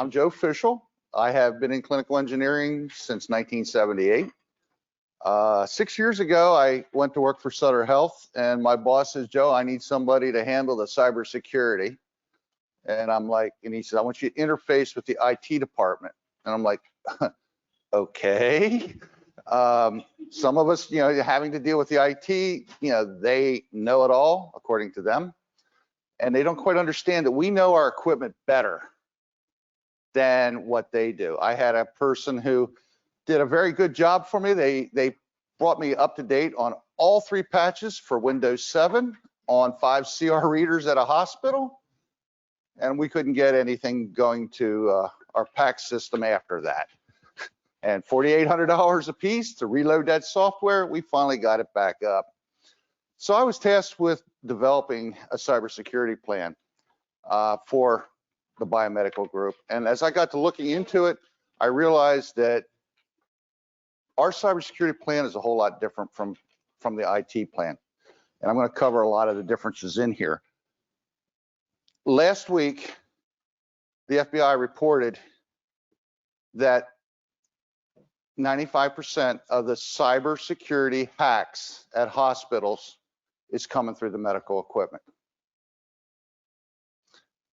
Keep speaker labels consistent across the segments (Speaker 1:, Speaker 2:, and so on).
Speaker 1: I'm Joe Fishel. I have been in clinical engineering since 1978. 6 years ago, I went to work for Sutter Health, and my boss says, Joe, I need somebody to handle the cybersecurity. And I'm like, and he says, I want you to interface with the IT department. And I'm like, okay. Some of us, having to deal with the IT, they know it all, according to them. And they don't quite understand that we know our equipment better than what they do. I had a person who did a very good job for me. They brought me up to date on all 3 patches for Windows 7 on 5 CR readers at a hospital, and we couldn't get anything going to our PACS system after that. And $4,800 a piece to reload that software, we finally got it back up. So I was tasked with developing a cybersecurity plan for the biomedical group. And as I got to looking into it, I realized that our cybersecurity plan is a whole lot different from the IT plan. And I'm going to cover a lot of the differences in here. Last week, the FBI reported that 95% of the cybersecurity hacks at hospitals is coming through the medical equipment.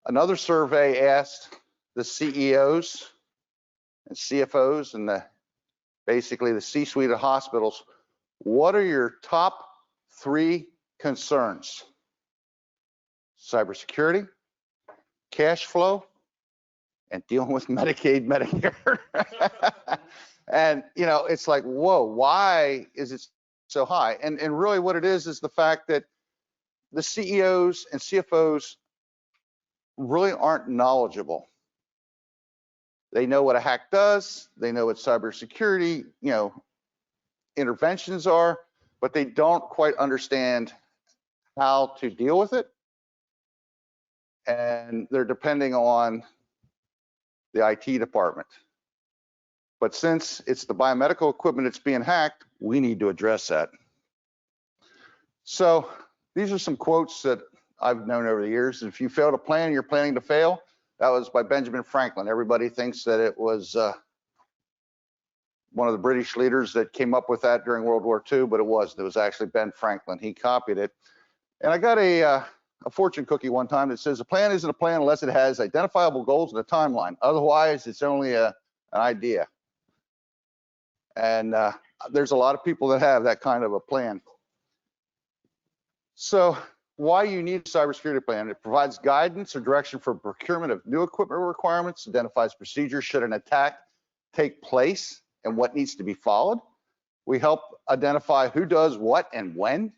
Speaker 1: Another survey asked the CEOs and CFOs and basically the C-suite of hospitals, what are your top 3 concerns? Cybersecurity, cash flow, and dealing with Medicaid, Medicare. And it's like, whoa, why is it so high? And really what it is the fact that the CEOs and CFOs really aren't knowledgeable. They know what a hack does, they know what cybersecurity, interventions are, but they don't quite understand how to deal with it. And they're depending on the IT department. But since it's the biomedical equipment that's being hacked, we need to address that. So these are some quotes that I've known over the years. If you fail to plan, you're planning to fail. That was by Benjamin Franklin. Everybody thinks that it was one of the British leaders that came up with that during World War II, but it wasn't. It was actually Ben Franklin. He copied it. And I got a fortune cookie one time that says a plan isn't a plan unless it has identifiable goals and a timeline. Otherwise, it's only an idea. And there's a lot of people that have that kind of a plan. So why you need a cybersecurity plan? It provides guidance or direction for procurement of new equipment requirements, identifies procedures should an attack take place and what needs to be followed. We help identify who does what and when,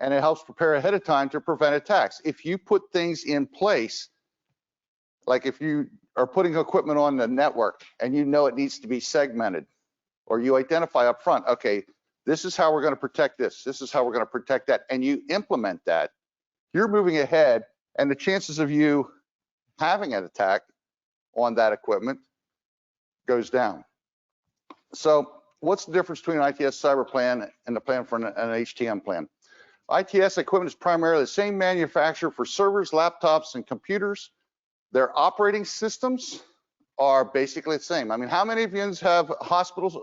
Speaker 1: and it helps prepare ahead of time to prevent attacks. If you put things in place, like if you are putting equipment on the network and you know it needs to be segmented, or you identify up front, okay, this is how we're going to protect this. This is how we're going to protect that. And you implement that. You're moving ahead, and the chances of you having an attack on that equipment goes down. So what's the difference between an ITS cyber plan and the plan for an HTM plan? ITS equipment is primarily the same manufacturer for servers, laptops, and computers. Their operating systems are basically the same. I mean, how many of you have hospitals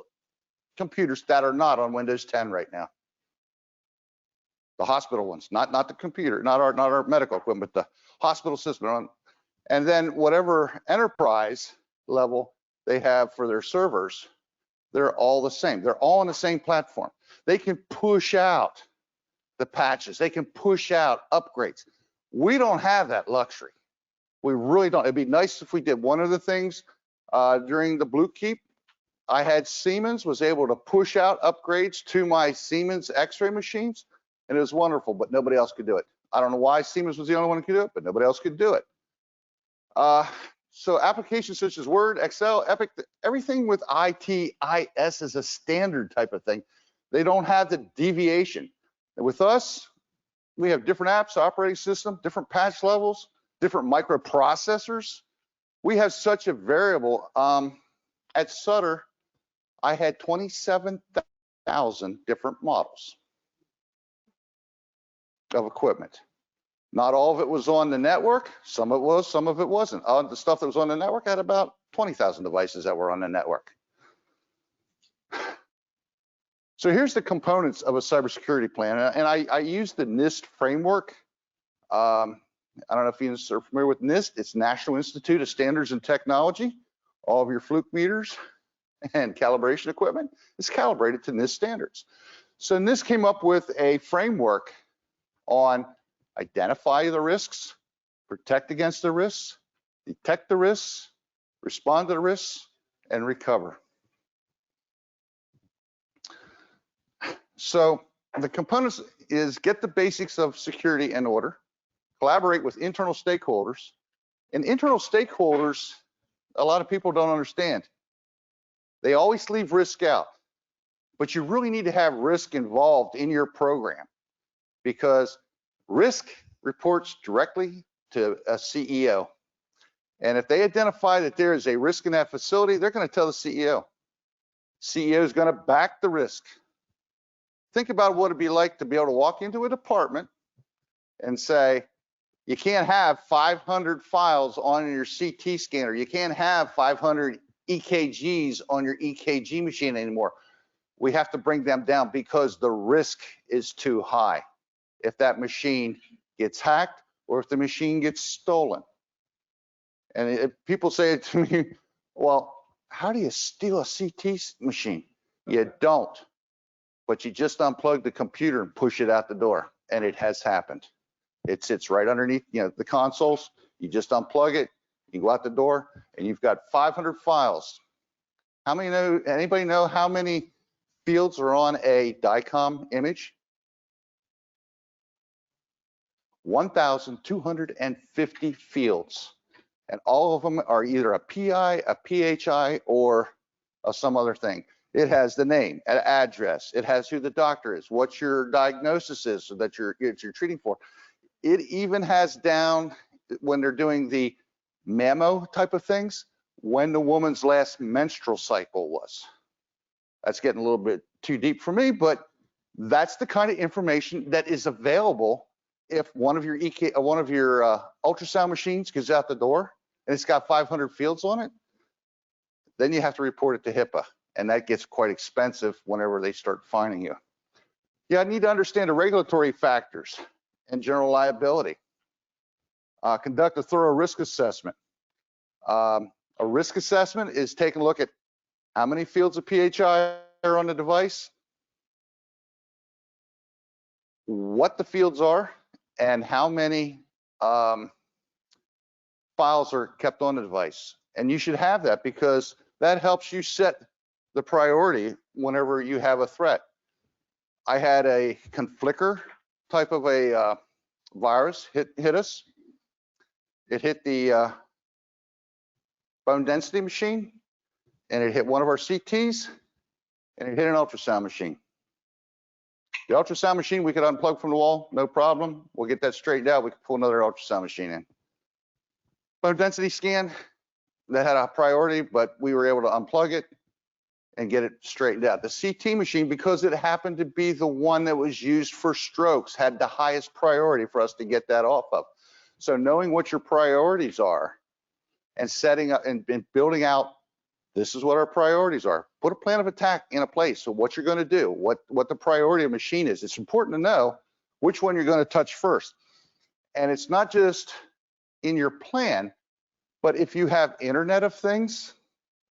Speaker 1: computers that are not on Windows 10 right now? The hospital ones, not the computer, not our medical equipment, but the hospital system. And then whatever enterprise level they have for their servers, they're all the same. They're all on the same platform. They can push out the patches. They can push out upgrades. We don't have that luxury. We really don't. It'd be nice if we did. One of the things during the Blue Keep, I had Siemens was able to push out upgrades to my Siemens X-ray machines, and it was wonderful, but nobody else could do it. I don't know why Siemens was the only one who could do it, but nobody else could do it. So applications such as Word, Excel, Epic, everything with ITIS is a standard type of thing. They don't have the deviation. And with us, we have different apps, operating system, different patch levels, different microprocessors. We have such a variable. At Sutter, I had 27,000 different models of equipment. Not all of it was on the network. Some of it was, some of it wasn't. The stuff that was on the network had about 20,000 devices that were on the network. So here's the components of a cybersecurity plan. And I use the NIST framework. I don't know if you are familiar with NIST. It's National Institute of Standards and Technology. All of your fluke meters and calibration equipment is calibrated to NIST standards. So NIST came up with a framework on identify the risks, protect against the risks, detect the risks, respond to the risks, and recover. So the components is get the basics of security in order, collaborate with internal stakeholders. And internal stakeholders, a lot of people don't understand. They always leave risk out, but you really need to have risk involved in your program because risk reports directly to a CEO. And if they identify that there is a risk in that facility, they're going to tell the CEO. CEO is going to back the risk. Think about what it'd be like to be able to walk into a department and say, you can't have 500 files on your CT scanner. You can't have 500 EKGs on your EKG machine anymore. We have to bring them down because the risk is too high. If that machine gets hacked or if the machine gets stolen. And if people say it to me, well, how do you steal a CT machine? You don't, but you just unplug the computer and push it out the door, and it has happened. It sits right underneath, the consoles. You just unplug it, you go out the door, and you've got 500 files. How many know? Anybody know how many fields are on a DICOM image? 1,250 fields, and all of them are either a PI, a PHI, or some other thing. It has the name, an address. It has who the doctor is, what your diagnosis is so that you're treating for. It even has down, when they're doing the mammo type of things, when the woman's last menstrual cycle was. That's getting a little bit too deep for me, but that's the kind of information that is available if one of your ultrasound machines goes out the door and it's got 500 fields on it. Then you have to report it to HIPAA, and that gets quite expensive whenever they start fining you. I need to understand the regulatory factors and general liability. Conduct a thorough risk assessment. A risk assessment is taking a look at how many fields of PHI are on the device, what the fields are, and how many files are kept on the device. And you should have that because that helps you set the priority whenever you have a threat. I had a conflicker type of a virus hit us. It hit the bone density machine, and it hit one of our CTs, and it hit an ultrasound machine. The ultrasound machine we could unplug from the wall, no problem. We'll get that straightened out. We could pull another ultrasound machine in. Bone density scan, that had a priority, but we were able to unplug it and get it straightened out. The CT machine, because it happened to be the one that was used for strokes, had the highest priority for us to get that off of. So knowing what your priorities are and setting up and building out, this is what our priorities are. Put a plan of attack in a place. So what you're going to do, what the priority of machine is. It's important to know which one you're going to touch first. And it's not just in your plan, but if you have Internet of Things,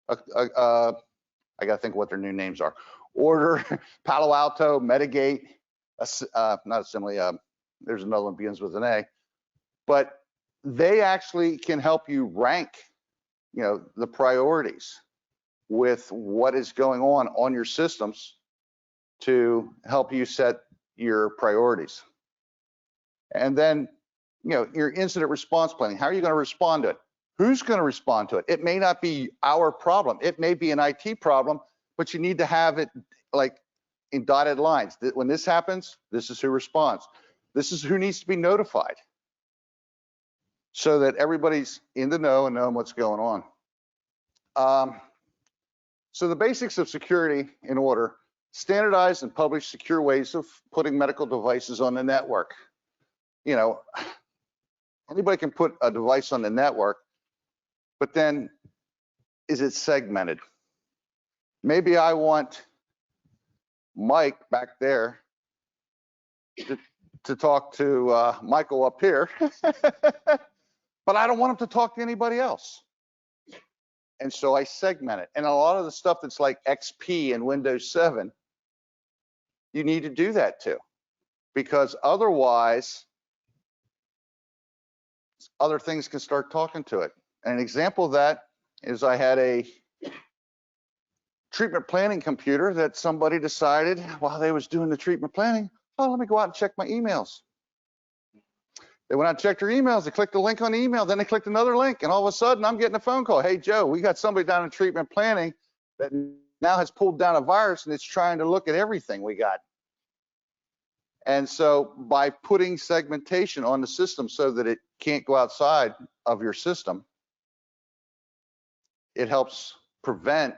Speaker 1: I got to think what their new names are. Order, Palo Alto, Medigate, not Assembly, there's another one that begins with an A, but they actually can help you rank, the priorities with what is going on your systems to help you set your priorities. And then, your incident response planning. How are you going to respond to it? Who's going to respond to it? It may not be our problem. It may be an IT problem, but you need to have it like in dotted lines. When this happens, this is who responds. This is who needs to be notified so that everybody's in the know and knowing what's going on. So the basics of security in order: standardized and published secure ways of putting medical devices on the network. Anybody can put a device on the network, but then is it segmented? Maybe I want Mike back there to talk to Michael up here, but I don't want him to talk to anybody else. And so I segment it. And a lot of the stuff that's like XP and Windows 7, you need to do that too, because otherwise other things can start talking to it. And an example of that is I had a treatment planning computer that somebody decided while they was doing the treatment planning, oh, let me go out and check my emails. They went out and checked their emails, they clicked the link on the email, then they clicked another link, and all of a sudden I'm getting a phone call. Hey, Joe, we got somebody down in treatment planning that now has pulled down a virus and it's trying to look at everything we got. And so by putting segmentation on the system so that it can't go outside of your system, it helps prevent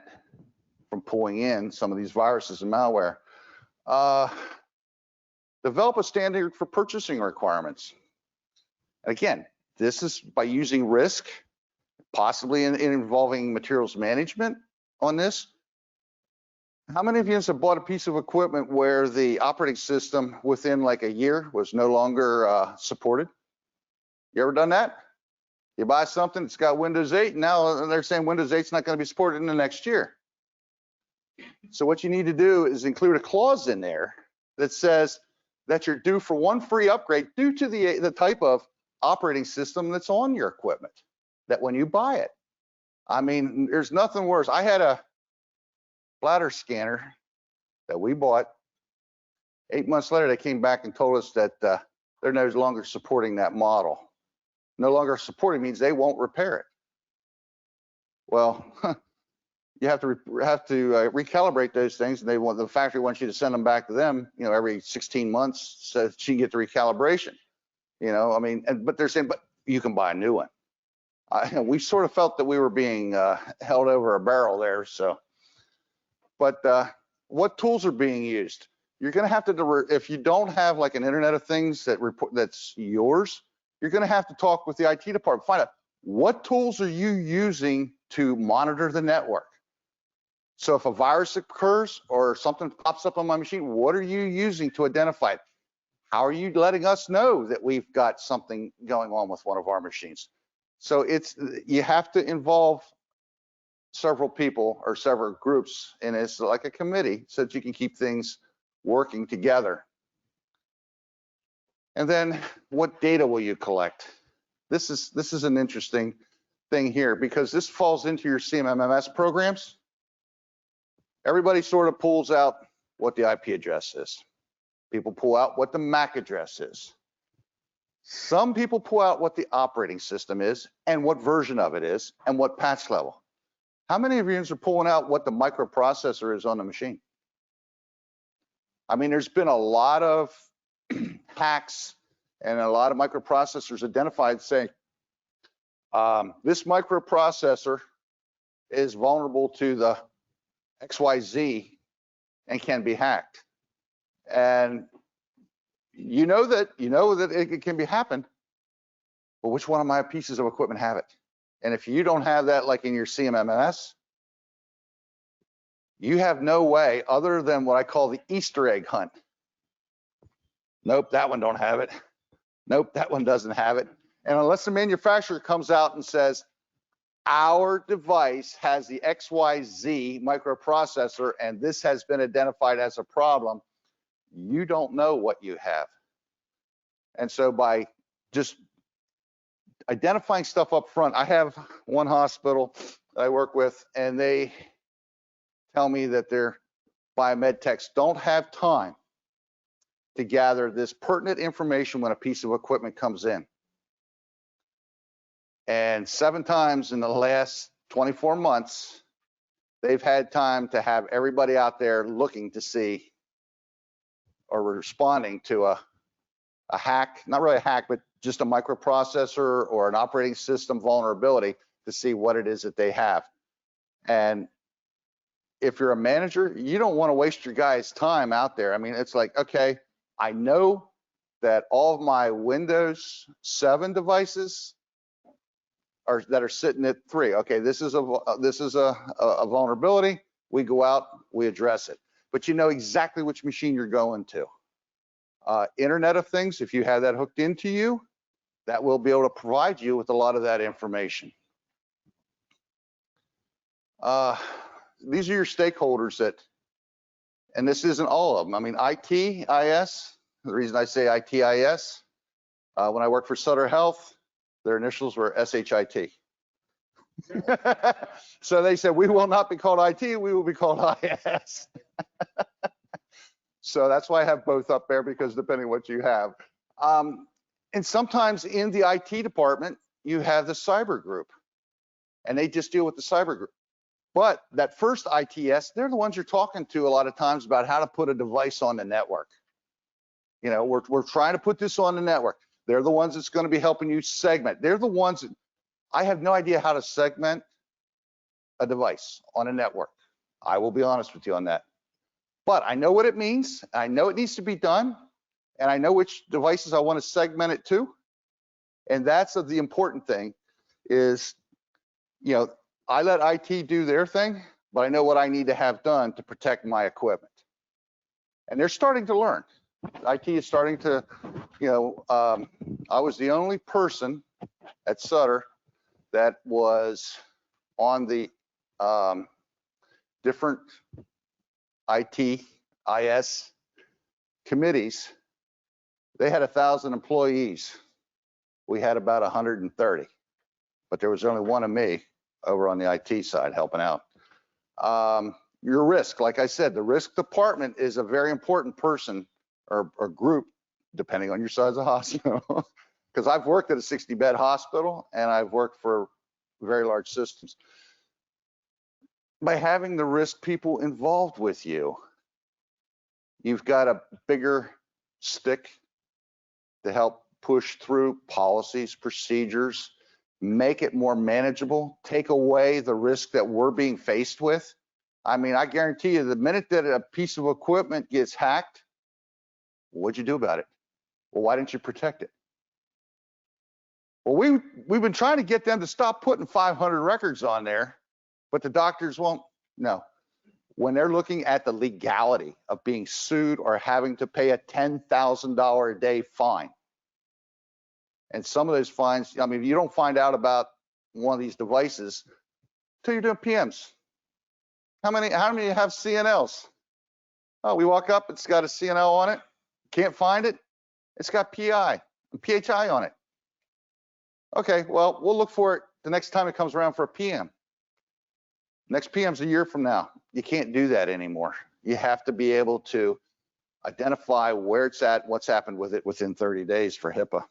Speaker 1: from pulling in some of these viruses and malware. Develop a standard for purchasing requirements. Again, this is by using risk, possibly involving materials management on this. How many of you have bought a piece of equipment where the operating system within like a year was no longer supported? You ever done that? You buy something, it's got Windows 8, and now they're saying Windows 8 is not going to be supported in the next year. So what you need to do is include a clause in there that says that you're due for one free upgrade due to the type of operating system that's on your equipment, that when you buy it. I mean, there's nothing worse. I had a bladder scanner that we bought. 8 months later, they came back and told us that they're no longer supporting that model. No longer supporting means they won't repair it. Well, you have to recalibrate those things, and the factory wants you to send them back to them, you know, every 16 months so that you can get the recalibration. You know, I mean, but they're saying, but you can buy a new one. We sort of felt that we were being held over a barrel there. So, but what tools are being used? You're going to have to, if you don't have like an Internet of Things that's yours, you're going to have to talk with the IT department, find out what tools are you using to monitor the network. So if a virus occurs or something pops up on my machine, what are you using to identify it? How are you letting us know that we've got something going on with one of our machines? So you have to involve several people or several groups, and it's like a committee so that you can keep things working together. And then what data will you collect? This is an interesting thing here because this falls into your CMMS programs. Everybody sort of pulls out what the IP address is. People pull out what the MAC address is. Some people pull out what the operating system is and what version of it is and what patch level. How many of you are pulling out what the microprocessor is on the machine? I mean, there's been a lot of hacks and a lot of microprocessors identified saying, this microprocessor is vulnerable to the XYZ and can be hacked. And you know that it can be happened, but which one of my pieces of equipment have it? And if you don't have that, like in your CMMS, you have no way other than what I call the Easter egg hunt. Nope, that one don't have it. Nope, that one doesn't have it. And unless the manufacturer comes out and says, our device has the XYZ microprocessor and this has been identified as a problem, you don't know what you have. And so by just identifying stuff up front, I have one hospital I work with, and they tell me that their biomed techs don't have time to gather this pertinent information when a piece of equipment comes in. And 7 times in the last 24 months, they've had time to have everybody out there looking to see or responding to a hack, not really a hack, but just a microprocessor or an operating system vulnerability to see what it is that they have. And if you're a manager, you don't want to waste your guys' time out there. I mean, it's like, okay, I know that all of my Windows 7 devices that are sitting at 3. Okay, this is a vulnerability. We go out, we address it. But you know exactly which machine you're going to. Internet of Things, if you have that hooked into you, that will be able to provide you with a lot of that information. These are your stakeholders and this isn't all of them. I mean, ITIS, the reason I say ITIS, when I worked for Sutter Health, their initials were SHIT. So they said, we will not be called IT, we will be called IS. So that's why I have both up there, because depending what you have. And sometimes in the IT department, you have the cyber group, and they just deal with the cyber group. But that first ITS, they're the ones you're talking to a lot of times about how to put a device on the network. You know, we're trying to put this on the network. They're the ones that's going to be helping you segment. They're the ones that, I have no idea how to segment a device on a network. I will be honest with you on that. But I know what it means. I know it needs to be done. And I know which devices I want to segment it to. And that's the important thing is, you know, I let IT do their thing, but I know what I need to have done to protect my equipment. And they're starting to learn. IT is starting to, you know, I was the only person at Sutter that was on the different ITIS committees. They had 1,000 employees. We had about 130, but there was only one of me over on the IT side helping out. Your risk, like I said, the risk department is a very important person or group, depending on your size of hospital. Because I've worked at a 60-bed hospital and I've worked for very large systems. By having the risk people involved with you, you've got a bigger stick to help push through policies, procedures, make it more manageable, take away the risk that we're being faced with. I mean, I guarantee you, the minute that a piece of equipment gets hacked, what'd you do about it? Well, why didn't you protect it? Well, we've been trying to get them to stop putting 500 records on there, but the doctors won't. No. When they're looking at the legality of being sued or having to pay a $10,000 a day fine, and some of those fines, I mean, you don't find out about one of these devices until you're doing PMs. How many have CNLs? Oh, we walk up, it's got a CNL on it. Can't find it. It's got PI and PHI on it. Okay, well, we'll look for it the next time it comes around for a PM. Next PM's a year from now. You can't do that anymore. You have to be able to identify where it's at, what's happened with it within 30 days for HIPAA.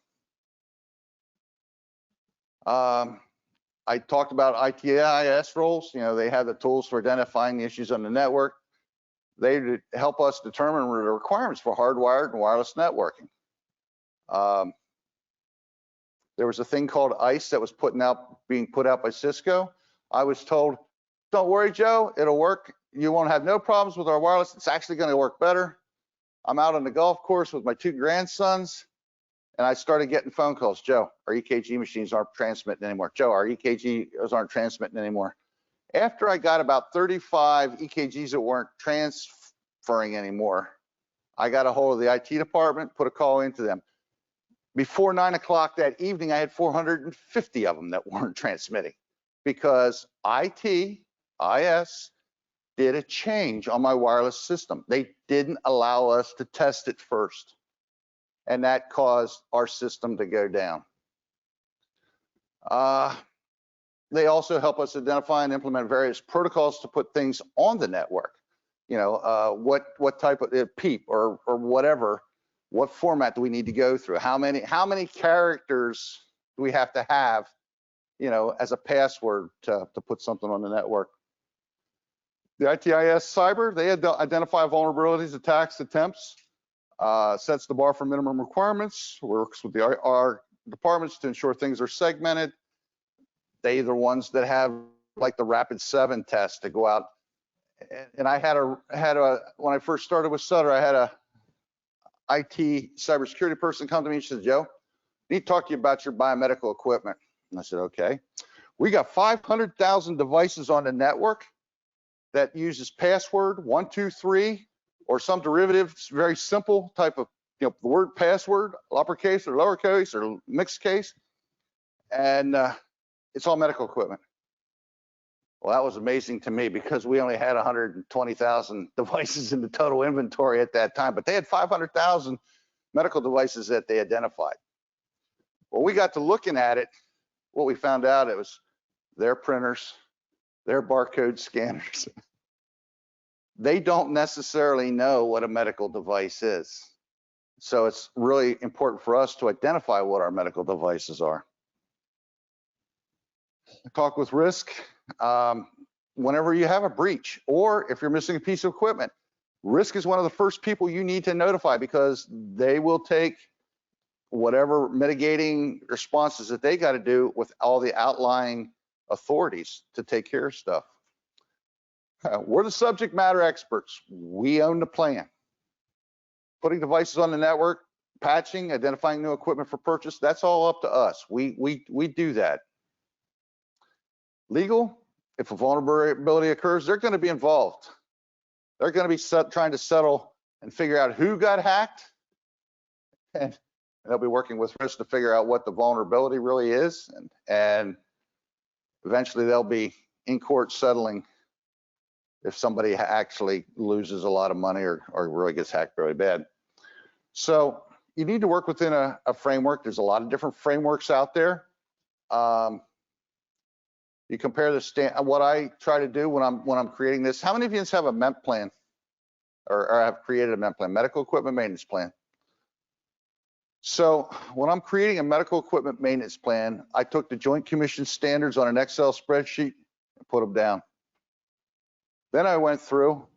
Speaker 1: I talked about ITIS roles. You know, they have the tools for identifying the issues on the network. They help us determine the requirements for hardwired and wireless networking. There was a thing called ICE that was being put out by Cisco. I was told, don't worry, Joe, it'll work. You won't have no problems with our wireless. It's actually going to work better. I'm out on the golf course with my 2 grandsons, and I started getting phone calls. Joe, our EKG machines aren't transmitting anymore. Joe, our EKGs aren't transmitting anymore. After I got about 35 EKGs that weren't transferring anymore, I got a hold of the IT department, put a call into them. Before 9 o'clock that evening, I had 450 of them that weren't transmitting because ITIS did a change on my wireless system. They didn't allow us to test it first, and that caused our system to go down. They also help us identify and implement various protocols to put things on the network. You know, what type of PEEP or whatever, what format do we need to go through? How many characters do we have to have, you know, as a password to put something on the network? The ITIS Cyber, they identify vulnerabilities, attacks, attempts, sets the bar for minimum requirements, works with our departments to ensure things are segmented. They're the ones that have like the Rapid 7 test to go out. And I had a when I first started with Sutter, I IT cybersecurity person come to me and said, Joe, I need to talk to you about your biomedical equipment. And I said, okay. We got 500,000 devices on the network that uses password 123 or some derivative, very simple type of, the word password, uppercase or lowercase or mixed case, and it's all medical equipment. Well, that was amazing to me because we only had 120,000 devices in the total inventory at that time, but they had 500,000 medical devices that they identified. Well, we got to looking at it. What we found out, it was their printers, their barcode scanners. They don't necessarily know what a medical device is. So it's really important for us to identify what our medical devices are. Talk with risk. Whenever you have a breach, or if you're missing a piece of equipment, risk is one of the first people you need to notify because they will take whatever mitigating responses that they got to do with all the outlying authorities to take care of stuff. We're the subject matter experts. We own the plan. Putting devices on the network, patching, identifying new equipment for purchase, that's all up to us. We do that. Legal, if a vulnerability occurs, they're going to be involved. They're going to be trying to settle and figure out who got hacked, and they'll be working with risk to figure out what the vulnerability really is, and eventually they'll be in court settling if somebody actually loses a lot of money or really gets hacked really bad. So you need to work within a framework. There's a lot of different frameworks out there. You compare what I try to do when I'm creating this. How many of you have a MEMP plan or have created a MEMP plan, medical equipment maintenance plan? So when I'm creating a medical equipment maintenance plan, I took the Joint Commission standards on an Excel spreadsheet and put them down. Then I went through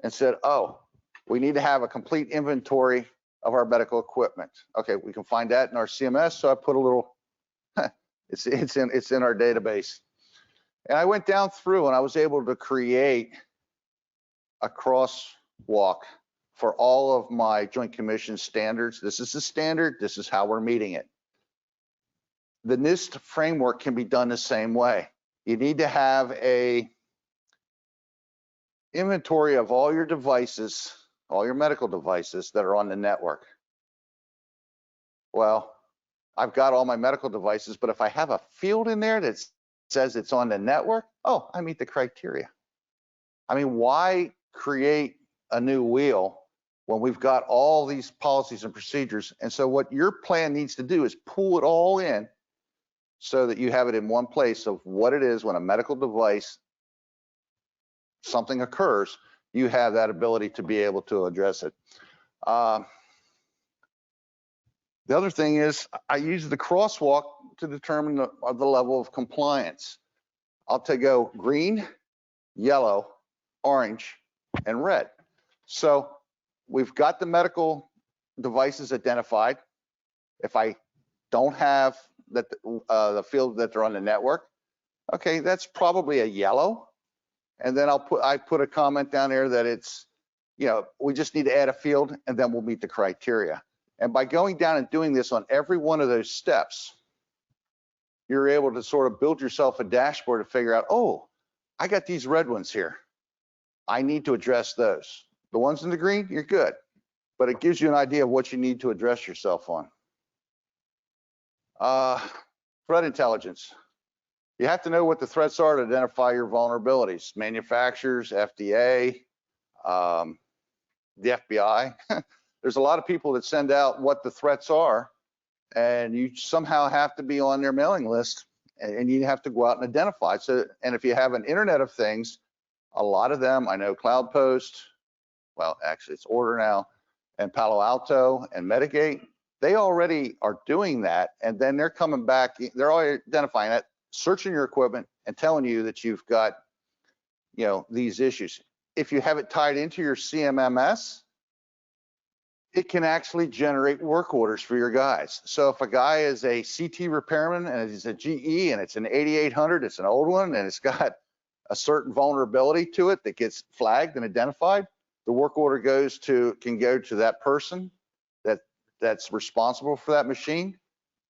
Speaker 1: and said, oh, we need to have a complete inventory of our medical equipment. Okay, we can find that in our CMMS. So I put a little, it's in our database. And I went down through and I was able to create a crosswalk for all of my Joint Commission standards. This is the standard, this is how we're meeting it. The NIST framework can be done the same way. You need to have a inventory of all your devices, all your medical devices that are on the network. Well, I've got all my medical devices, but if I have a field in there that says it's on the network, oh, I meet the criteria. I mean, why create a new wheel when we've got all these policies and procedures? And so what your plan needs to do is pull it all in so that you have it in one place of what it is when a medical device, something occurs, you have that ability to be able to address it. The other thing is I use the crosswalk to determine the level of compliance. I'll go green, yellow, orange, and red. So we've got the medical devices identified. If I don't have that, the field that they're on the network, okay, that's probably a yellow. And then I put a comment down there that it's, we just need to add a field and then we'll meet the criteria. And by going down and doing this on every one of those steps, you're able to sort of build yourself a dashboard to figure out, oh, I got these red ones here. I need to address those. The ones in the green, you're good. But it gives you an idea of what you need to address yourself on. Threat intelligence. You have to know what the threats are to identify your vulnerabilities. Manufacturers, FDA, the FBI. There's a lot of people that send out what the threats are, and you somehow have to be on their mailing list, and you have to go out and identify. So, and if you have an Internet of Things, a lot of them, I know CloudPost, well, actually it's Order now, and Palo Alto and Medigate, they already are doing that, and then they're coming back, they're already identifying it, searching your equipment and telling you that you've got, these issues. If you have it tied into your CMMS, it can actually generate work orders for your guys. So if a guy is a CT repairman and he's a GE and it's an 8800, it's an old one, and it's got a certain vulnerability to it that gets flagged and identified, the work order can go to that person, that's responsible for that machine,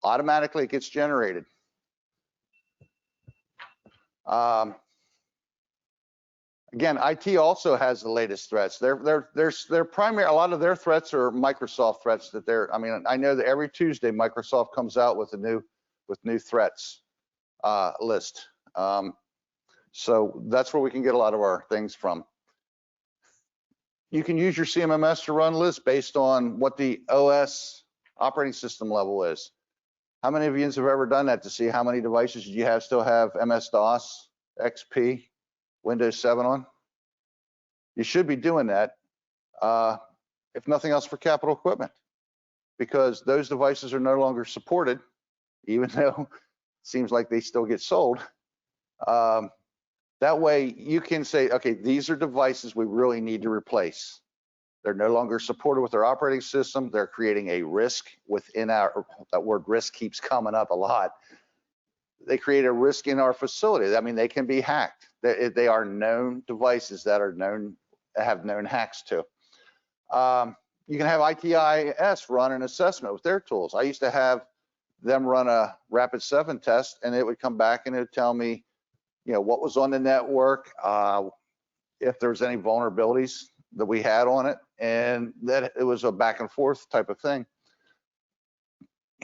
Speaker 1: automatically it gets generated. Again, IT also has the latest threats. Their primary, a lot of their threats are Microsoft threats that I mean, I know that every Tuesday Microsoft comes out with new threats list. So that's where we can get a lot of our things from. You can use your CMMS to run lists based on what the OS operating system level is. How many of you have ever done that to see how many devices you still have MS-DOS, XP, Windows 7 on? You should be doing that, if nothing else, for capital equipment, because those devices are no longer supported, even though it seems like they still get sold. That way you can say, okay, these are devices we really need to replace. They're no longer supported with their operating system. They're creating a risk within that word risk keeps coming up a lot. They create a risk in our facility. I mean, they can be hacked. They are known devices that have known hacks to. You can have ITIS run an assessment with their tools. I used to have them run a Rapid 7 test, and it would come back and it would tell me, what was on the network, if there's any vulnerabilities that we had on it, and that it was a back and forth type of thing.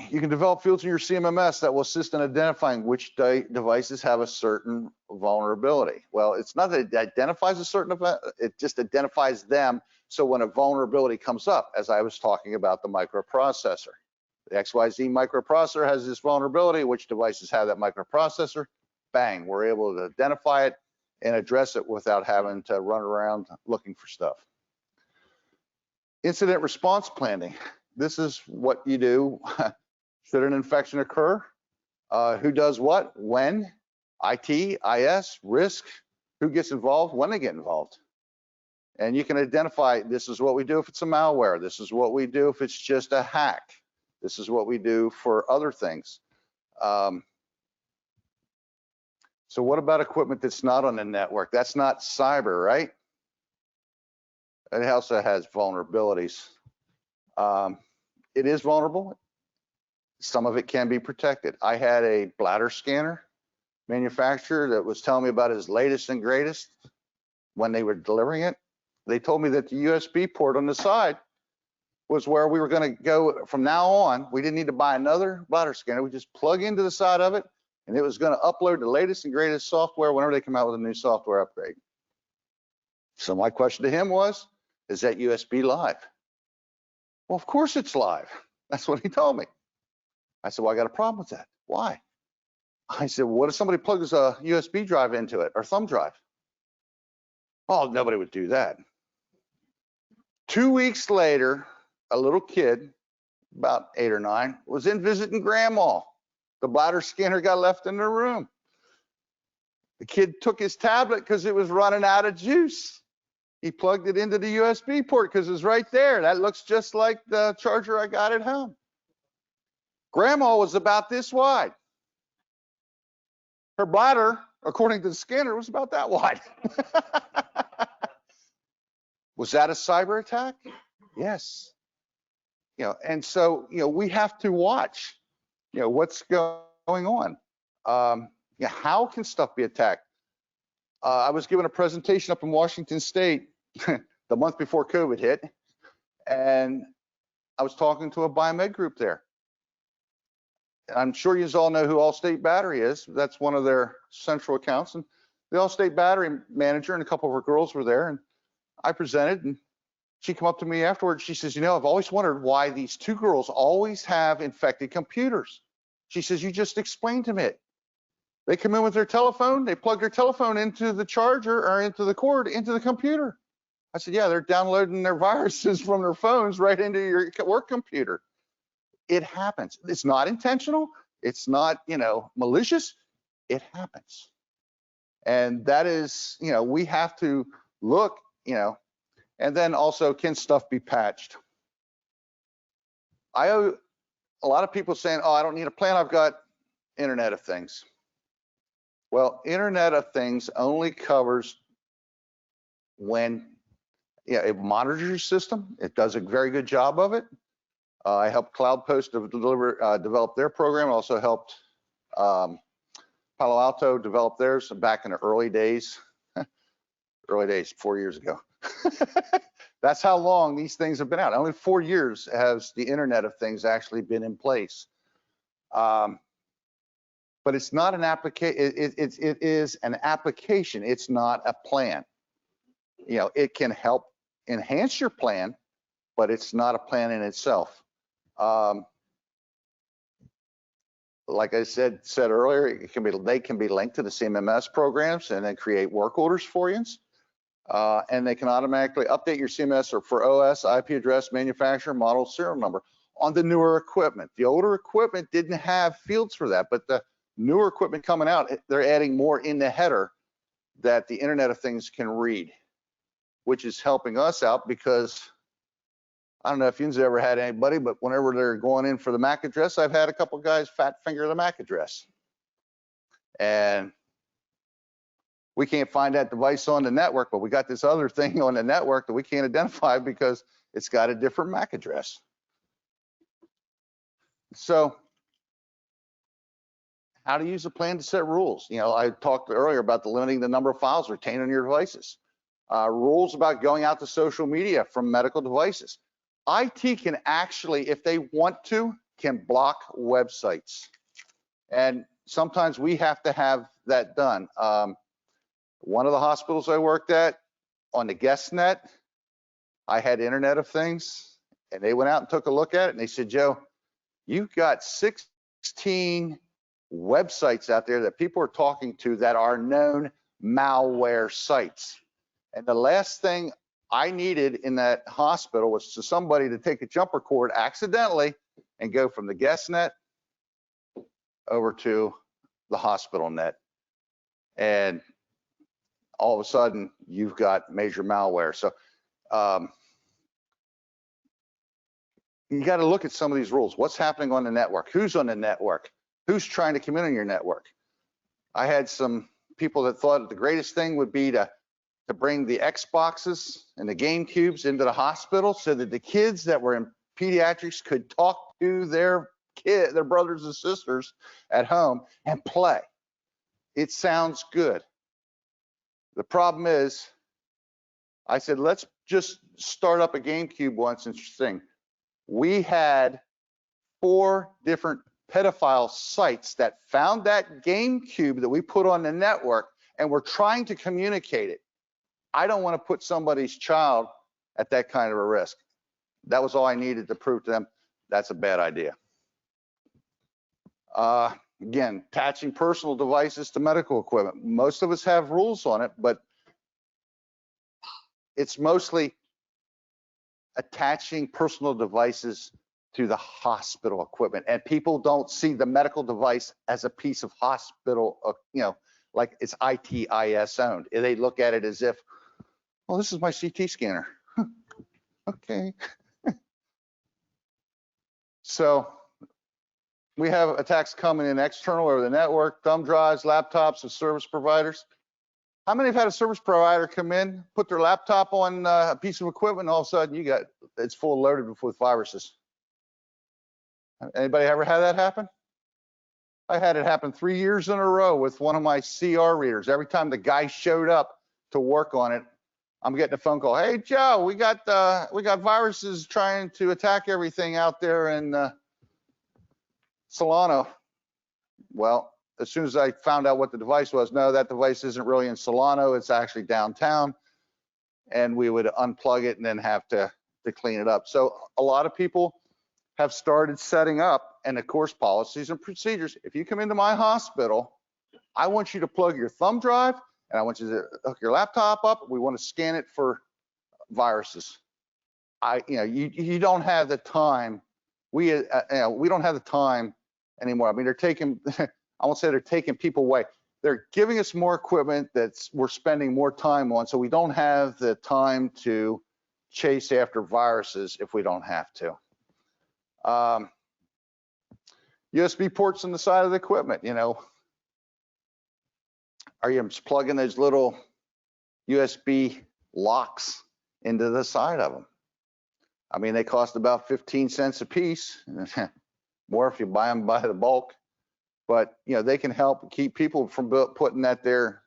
Speaker 1: You can develop fields in your CMMS that will assist in identifying which devices have a certain vulnerability. Well, it's not that it identifies a certain event, it just identifies them. So when a vulnerability comes up, as I was talking about the microprocessor, the XYZ microprocessor has this vulnerability, which devices have that microprocessor? Bang, we're able to identify it and address it without having to run around looking for stuff. Incident response planning. This is what you do. Should an infection occur? Who does what? When? IT, IS, risk, who gets involved, when they get involved. And you can identify, this is what we do if it's a malware. This is what we do if it's just a hack. This is what we do for other things. So what about equipment that's not on the network? That's not cyber, right? It also has vulnerabilities. It is vulnerable. Some of it can be protected. I had a bladder scanner manufacturer that was telling me about his latest and greatest when they were delivering it. They told me that the USB port on the side was where we were going to go from now on. We didn't need to buy another bladder scanner. We just plug into the side of it, and it was going to upload the latest and greatest software whenever they come out with a new software upgrade. So my question to him was, is that USB live? Well, of course it's live. That's what he told me. I said, well, I got a problem with that. Why? I said, what if somebody plugs a USB drive into it or thumb drive? Oh, nobody would do that. 2 weeks later, a little kid, about 8 or 9, was in visiting grandma. The bladder scanner got left in the room. The kid took his tablet because it was running out of juice. He plugged it into the USB port because it was right there. That looks just like the charger I got at home. Grandma was about this wide. Her bladder, according to the scanner, was about that wide. Was that a cyber attack? Yes. And so, we have to watch, what's going on. How can stuff be attacked? I was given a presentation up in Washington State the month before COVID hit, and I was talking to a biomed group there. I'm sure you all know who Allstate Battery is. That's one of their central accounts. And the Allstate Battery manager and a couple of her girls were there, and I presented, and she came up to me afterwards. She says, I've always wondered why these 2 girls always have infected computers. She says, you just explained to me it. They come in with their telephone, they plug their telephone into the charger or into the cord, into the computer. I said, yeah, they're downloading their viruses from their phones right into your work computer. It happens. It's not intentional. It's not, malicious. It happens. And that is, we have to look, and then also, can stuff be patched? I owe a lot of people saying, oh, I don't need a plan. I've got Internet of Things. Well, Internet of Things only covers when it monitors your system. It does a very good job of it. I helped CloudPost develop their program. Also helped Palo Alto develop theirs back in the early days. Early days, 4 years ago. That's how long these things have been out. Only 4 years has the Internet of Things actually been in place. But it's not an application. It is an application. It's not a plan. You know, it can help enhance your plan, but it's not a plan in itself. Like I said earlier, they can be linked to the CMMS programs and then create work orders for you. And they can automatically update your CMS or for OS, IP address, manufacturer, model, serial number on the newer equipment. The older equipment didn't have fields for that, but the newer equipment coming out, they're adding more in the header that the Internet of Things can read, which is helping us out because I don't know if you've ever had anybody, but whenever they're going in for the MAC address, I've had a couple guys fat finger the MAC address. And we can't find that device on the network, but we got this other thing on the network that we can't identify because it's got a different MAC address. So how to use a plan to set rules. You know, I talked earlier about the limiting the number of files retained on your devices. Rules about going out to social media from medical devices. IT can actually, if they want to, can block websites. And sometimes we have to have that done. One of the hospitals I worked at, on the guest net, I had Internet of Things, and they went out and took a look at it, and they said, Joe, you've got 16 websites out there that people are talking to that are known malware sites. And the last thing I needed in that hospital was for somebody to take a jumper cord accidentally and go from the guest net over to the hospital net. And all of a sudden, you've got major malware. So you got to look at some of these rules. What's happening on the network? Who's on the network? Who's trying to come in on your network? I had some people that thought the greatest thing would be to bring the Xboxes and the GameCubes into the hospital so that the kids that were in pediatrics could talk to their brothers and sisters at home and play. It sounds good. The problem is, I said, let's just start up a GameCube once and thing. We had 4 different pedophile sites that found that GameCube that we put on the network and were trying to communicate it. I don't want to put somebody's child at that kind of a risk. That was all I needed to prove to them that's a bad idea. Again, attaching personal devices to medical equipment. Most of us have rules on it, but it's mostly attaching personal devices to the hospital equipment. And people don't see the medical device as a piece of hospital, you know, like it's ITIS owned. They look at it as if, well, this is my CT scanner. Okay. So we have attacks coming in external over the network, thumb drives, laptops of service providers. How many have had a service provider come in, put their laptop on a piece of equipment, and all of a sudden it's full loaded with viruses? Anybody ever had that happen? I had it happen 3 years in a row with one of my CR readers. Every time the guy showed up to work on it, I'm getting a phone call. Hey, Joe, we got viruses trying to attack everything out there in Solano. Well, as soon as I found out what the device was, no, that device isn't really in Solano. It's actually downtown. And we would unplug it and then have to clean it up. So a lot of people have started setting up, and of course, policies and procedures. If you come into my hospital, I want you to plug your thumb drive, and I want you to hook your laptop up. We want to scan it for viruses. You don't have the time. We don't have the time anymore. I mean, they're taking, I won't say they're taking people away. They're giving us more equipment that we're spending more time on, so we don't have the time to chase after viruses if we don't have to. USB ports on the side of the equipment, you know. Are you plugging those little USB locks into the side of them? I mean, they cost about 15 cents a piece, more if you buy them by the bulk. But you know, they can help keep people from putting their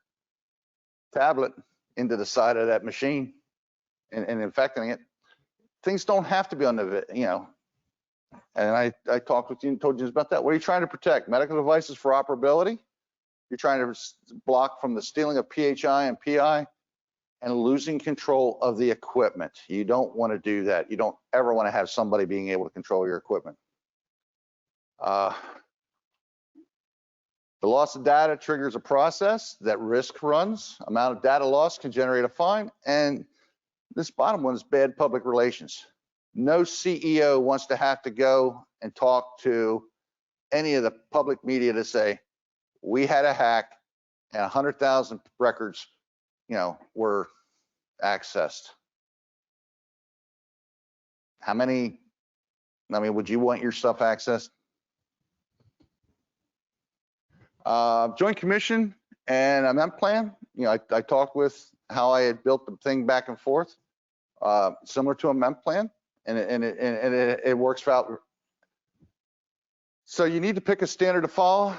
Speaker 1: tablet into the side of that machine and infecting it. Things don't have to be on the, you know. And I talked with you and told you about that. What are you trying to protect? Medical devices for operability. You're trying to block from the stealing of PHI and PI and losing control of the equipment. You don't want to do that. You don't ever want to have somebody being able to control your equipment. The loss of data triggers a process that risk runs. Amount of data loss can generate a fine. And this bottom one is bad public relations. No CEO wants to have to go and talk to any of the public media to say, we had a hack and 100,000 records, you know, were accessed. How many, I mean, would you want your stuff accessed? Joint Commission and amendment plan, you know, I talked with how I had built the thing back and forth, similar to a amendment plan, and it works out. So you need to pick a standard to follow,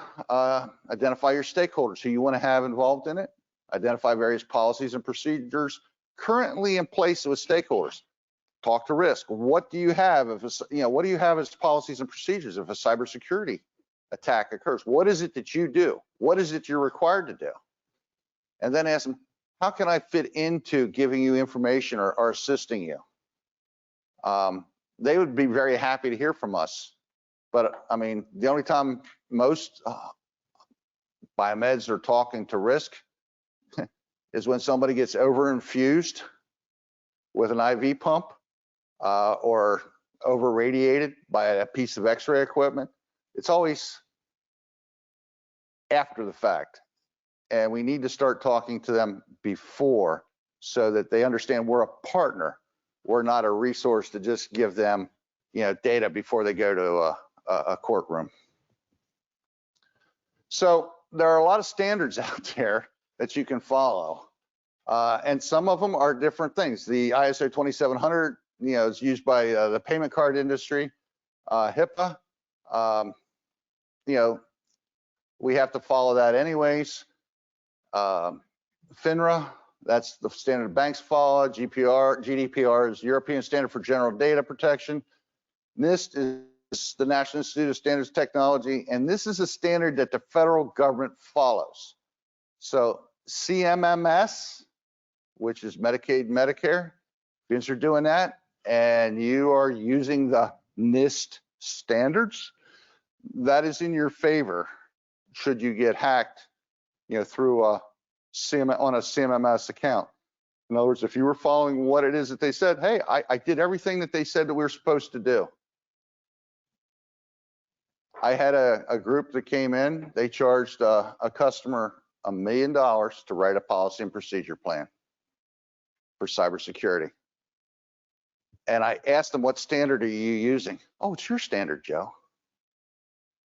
Speaker 1: identify your stakeholders who you want to have involved in it, identify various policies and procedures currently in place with stakeholders. Talk to risk. What do you have if what do you have as policies and procedures if a cybersecurity attack occurs? What is it that you do? What is it you're required to do? And then ask them, how can I fit into giving you information or assisting you? They would be very happy to hear from us. But I mean, the only time most biomeds are talking to risk is when somebody gets over-infused with an IV pump or over-radiated by a piece of X-ray equipment. It's always after the fact. And we need to start talking to them before so that they understand we're a partner. We're not a resource to just give them, you know, data before they go to a courtroom. So there are a lot of standards out there that you can follow. And some of them are different things. The ISO 2700, you know, is used by the payment card industry. HIPAA, you know, we have to follow that anyways. FINRA, that's the standard banks follow. GDPR is European Standard for General Data Protection. NIST is the National Institute of Standards and Technology, and this is a standard that the federal government follows. So CMMS, which is Medicaid and Medicare, if you're doing that and you are using the NIST standards, that is in your favor should you get hacked, you know, through a CMMS account. In other words, if you were following what it is that they said, hey, I did everything that they said that we were supposed to do. I had a group that came in, they charged a customer $1 million to write a policy and procedure plan for cybersecurity. And I asked them, what standard are you using? Oh, it's your standard, Joe.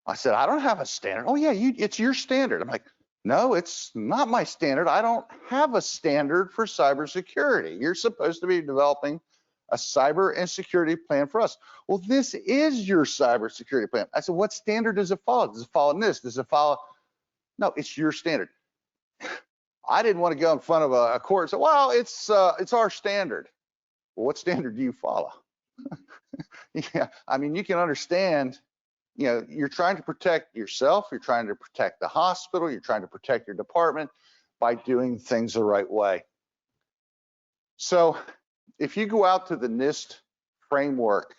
Speaker 1: I said, I don't have a standard. Oh yeah, it's your standard. I'm like, no, it's not my standard. I don't have a standard for cybersecurity. You're supposed to be developing a cyber and security plan for us. Well, this is your cybersecurity plan. I said, what standard does it follow? Does it follow NIST? Does it follow? No, it's your standard. I didn't want to go in front of a court and say, well, it's our standard. Well, what standard do you follow? Yeah, I mean, you can understand, you know, you're trying to protect yourself, you're trying to protect the hospital, you're trying to protect your department by doing things the right way. So if you go out to the NIST framework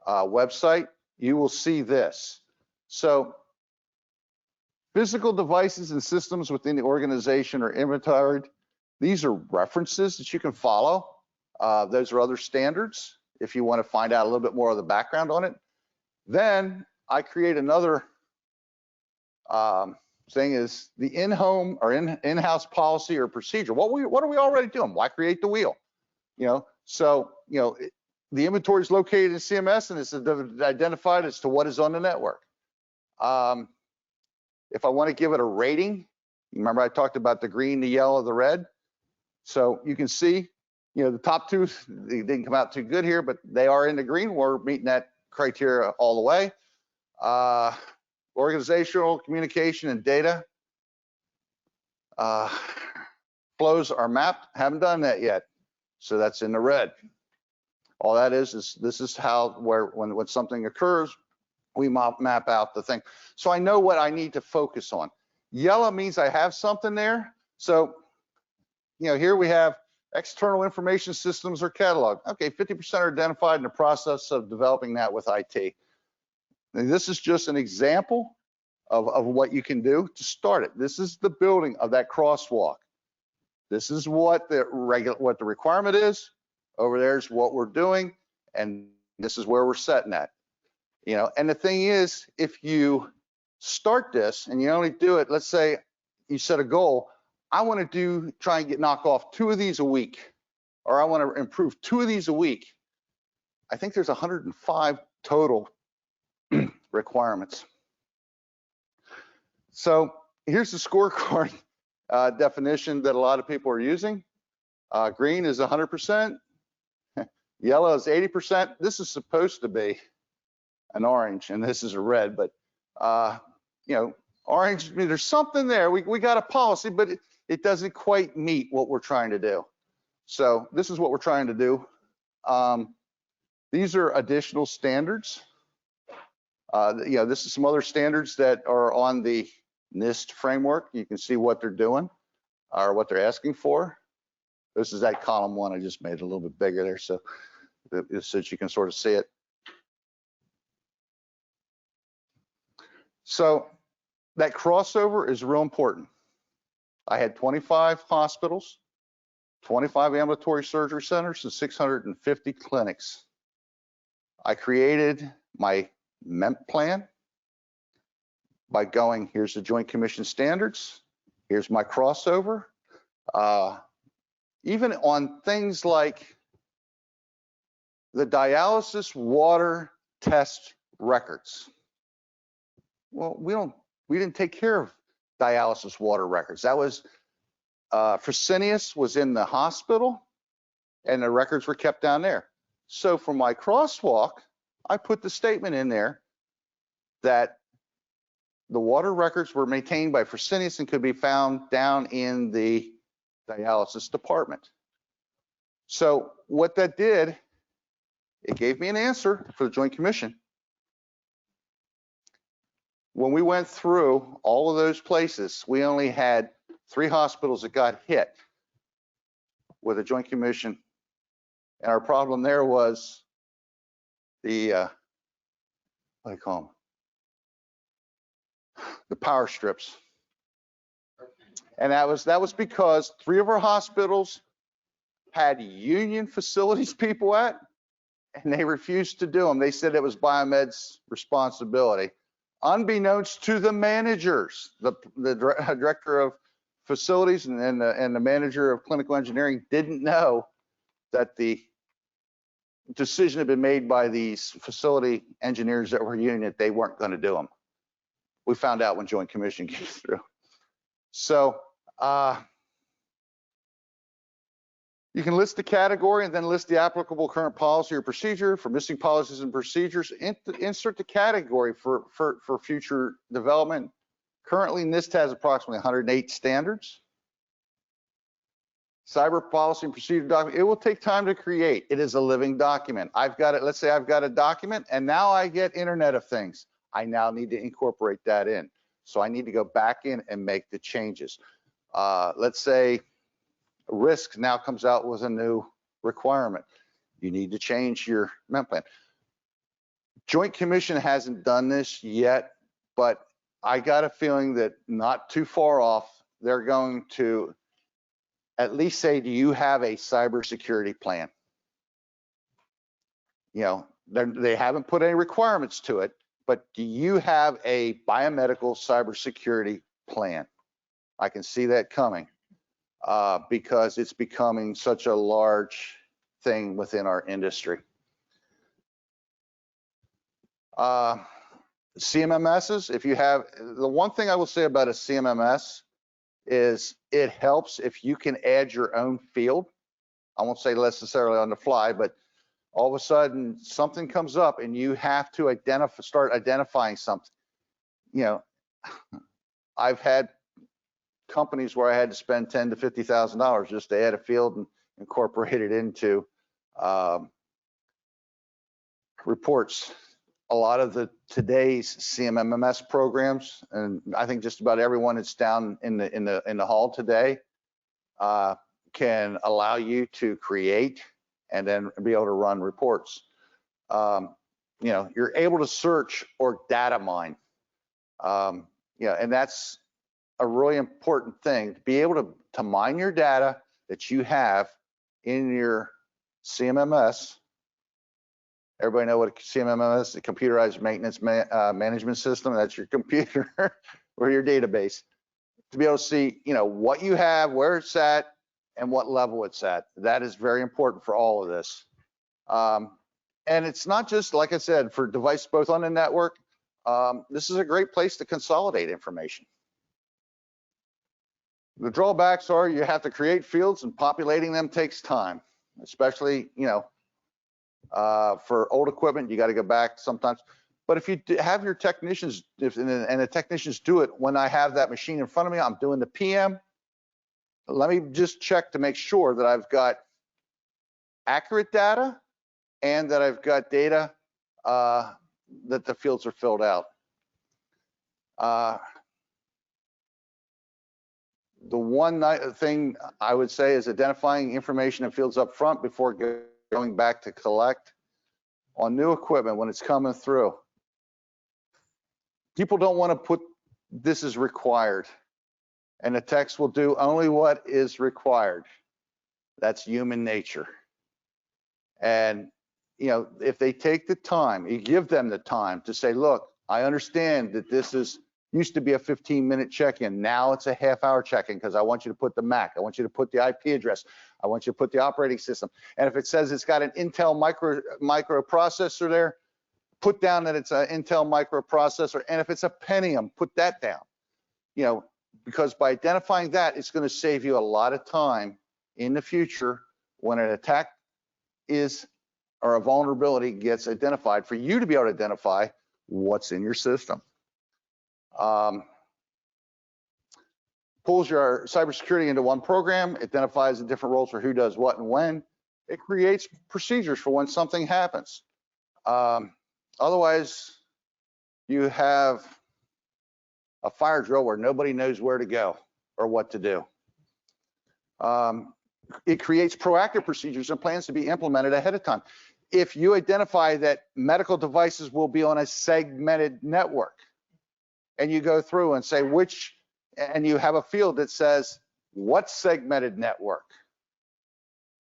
Speaker 1: website, you will see this. So physical devices and systems within the organization are inventoried. These are references that you can follow. Those are other standards if you want to find out a little bit more of the background on it. Then I create another thing is the in-home or in-house policy or procedure. What are we already doing? Why create the wheel? You know, so, you know, the inventory is located in CMS and it's identified as to what is on the network. If I want to give it a rating, remember I talked about the green, the yellow, the red. So you can see the top two, they didn't come out too good here, but they are in the green. We're meeting that criteria all the way. Organizational communication and data flows are mapped. Haven't done that yet, so that's in the red. All that is this is how when something occurs, we map out the thing. So I know what I need to focus on. Yellow means I have something there. So here we have external information systems or catalog. Okay, 50% are identified in the process of developing that with IT. And this is just an example of what you can do to start it. This is the building of that crosswalk. This is what the requirement is. Over there's what we're doing, and this is where we're setting at. And the thing is, if you start this and you only do it, let's say you set a goal, I want to try and knock off 2 of these a week, or I want to improve 2 of these a week. I think there's 105 total requirements. So here's the scorecard definition that a lot of people are using. Green is 100%, yellow is 80%. This is supposed to be an orange, and this is a red, but orange, there's something there. We got a policy, but it doesn't quite meet what we're trying to do. So this is what we're trying to do. These are additional standards. This is some other standards that are on the NIST framework. You can see what they're doing or what they're asking for. This is that column 1. I just made it a little bit bigger there so that you can sort of see it. So that crossover is real important. I had 25 hospitals, 25 ambulatory surgery centers, and 650 clinics. I created my MEMP plan by going, here's the Joint Commission standards, here's my crossover. Even on things like the dialysis water test records. Well, we didn't take care of dialysis water records. That was Fresenius was in the hospital, and the records were kept down there. So for my crosswalk, I put the statement in there that the water records were maintained by Fresenius and could be found down in the dialysis department. So what that did, it gave me an answer for the Joint Commission. When we went through all of those places, we only had 3 hospitals that got hit with a Joint Commission. And our problem there was the, what do you call them? The power strips. And that was because 3 of our hospitals had union facilities people at, and they refused to do them. They said it was Biomed's responsibility. Unbeknownst to the managers, the director of facilities and the manager of clinical engineering didn't know that the decision had been made by these facility engineers that were union that they weren't going to do them. We found out when Joint Commission came through. So you can list the category and then list the applicable current policy or procedure. For missing policies and procedures, insert the category for future development. Currently, NIST has approximately 108 standards. Cyber policy and procedure document, it will take time to create. It is a living document. I've got it, let's say I've got a document and now I get Internet of Things. I now need to incorporate that in. So I need to go back in and make the changes. Let's say risk now comes out with a new requirement. You need to change your MEMP plan. Joint Commission hasn't done this yet, but I got a feeling that not too far off, they're going to at least say, do you have a cybersecurity plan? They haven't put any requirements to it, but do you have a biomedical cybersecurity plan? I can see that coming because it's becoming such a large thing within our industry. CMMSs, if you have, the one thing I will say about a CMMS is it helps if you can add your own field. I won't say necessarily on the fly, but all of a sudden something comes up and you have to start identifying something. You know, I've had companies where I had to spend $10,000 to $50,000 just to add a field and incorporate it into reports. A lot of today's CMMS programs, and I think just about everyone that's down in the hall today, can allow you to create and then be able to run reports. You know, you're able to search or data mine. Yeah, and that's a really important thing, to be able to mine your data that you have in your CMMS. Everybody know what CMMS is? The computerized maintenance management system. That's your computer or your database. To be able to see, you know, what you have, where it's at, and what level it's at. That is very important for all of this. And it's not just, like I said, for devices both on the network. This is a great place to consolidate information. The drawbacks are you have to create fields, and populating them takes time, especially, you know, for old equipment, you got to go back sometimes. But if you have your technicians, and the technicians do it when I have that machine in front of me, I'm doing the PM. Let me just check to make sure that I've got accurate data and that I've got data that the fields are filled out. The one thing I would say is identifying information in fields up front before going back to collect on new equipment when it's coming through. People don't want to put this is required, and the text will do only what is required. That's human nature. And you know, if they take the time, you give them the time to say, look, I understand that this is used to be a 15-minute check-in. Now it's a half-hour check-in because I want you to put the MAC. I want you to put the IP address. I want you to put the operating system. And if it says it's got an Intel microprocessor there, put down that it's an Intel microprocessor. And if it's a Pentium, put that down. You know, because by identifying that, it's going to save you a lot of time in the future when an attack is, or a vulnerability gets identified, for you to be able to identify what's in your system. Pulls your cybersecurity into one program, identifies the different roles for who does what and when. It creates procedures for when something happens. Otherwise, you have a fire drill where nobody knows where to go or what to do. It creates proactive procedures and plans to be implemented ahead of time. If you identify that medical devices will be on a segmented network, and you go through and say which, and you have a field that says what segmented network.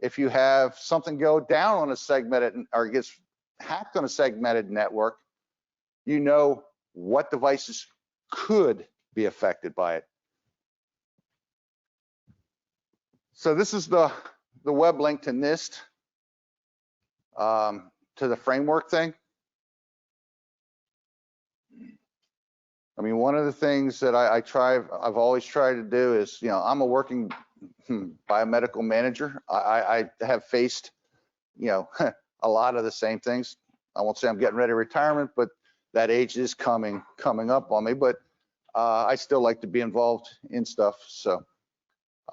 Speaker 1: If you have something go down on a segmented or gets hacked on a segmented network, you know what devices could be affected by it. So this is the web link to NIST, to the framework thing. I mean, one of the things that I've always tried to do is, you know, I'm a working biomedical manager. I have faced, you know, a lot of the same things. I won't say I'm getting ready to retirement, but that age is coming up on me. But I still like to be involved in stuff. So